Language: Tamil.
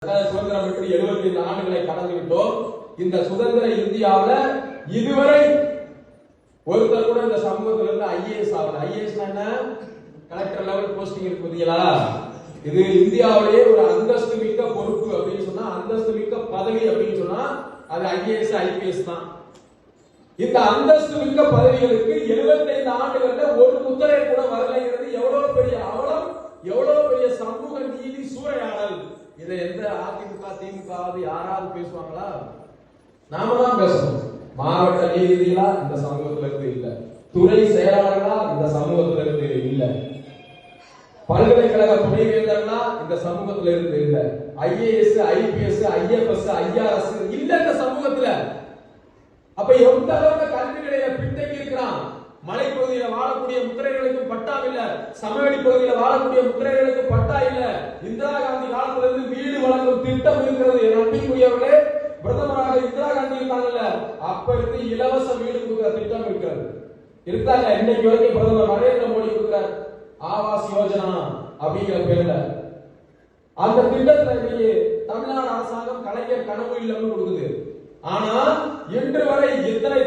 சுதந்திரம் பெற்று 75 ஆண்டுகளை கடந்து விட்டோம். இந்த சுதந்திர இந்தியாவில் இதுவரை ஒருத்தர் கூட இந்த சமூகத்துல இருந்து ஐஏஎஸ் ஆகல. ஐஏஎஸ் என்ன? கலெக்டர் லெவல் போஸ்டிங் இருக்கு பாத்தீங்களா? இது இந்தியாவிலேயே ஒரு அந்தஸ்து மிக்க பொறுப்பு அப்படின்னு சொன்னா, அந்தஸ்து மிக்க பதவி அப்படின்னு சொன்னா அது ஐஏஎஸ் ஐபிஎஸ் தான். இந்த அந்தஸ்து மிக்க பதவிகளுக்கு 75 ஆண்டுகள்ல ஒரு முத்திரை கூட வரலைங்கிறது எவ்வளவு பெரிய அவலம், எவ்வளவு பெரிய சமூக நீதி சூறையாடல். இதை எந்த அதிமுக திமுக யாராவது பேசுவாங்களா? நாம தான் பேசணும். மாவட்ட நீதிபதிகளா இந்த சமூகத்துல இருந்து இல்ல, துறை செயலாளர்களா இந்த சமூகத்துல இருந்து இல்ல, பல்கலைக்கழக துணைவேந்தர்களா இந்த சமூகத்துல இருந்து இல்ல, ஐஏஎஸ் ஐபிஎஸ் ஐஎஃப்எஸ் ஐஆர்எஸ் இல்ல இந்த சமூகத்துல. அப்ப எந்த அளவுக்கு கல்வி நிலையில பின்தங்கி இருக்கிறான். மலைப்பகுதியில வாழக்கூடிய முத்திரைகளுக்கு பட்டா இல்ல, சமவெளி பகுதியில வாழக்கூடிய முத்திரைகளுக்கு பட்டா இல்ல. இந்திரா காந்தி காலத்துல இருந்து வீடு வழங்கும் திட்டம் இருக்கிறது. என் அன்பிற்குரியவர்களே, பிரதமராக இந்திரா காந்தி இருக்காங்கல்ல, அப்ப இருந்து இலவச வீடு கொடுக்கிற திட்டம் இருக்கிறது. இருக்காங்க. இன்னைக்கு வரைக்கும் பிரதமர் நரேந்திர மோடி கொடுக்கிற ஆவாஸ் யோஜனா அப்படிங்கிற பேர்ல அந்த திட்டத்துல தமிழ்நாடு அரசாங்கம் கலைஞர் கனவு இல்லம்னு கொடுக்குது. ஆனா இன்று வரை எத்தனை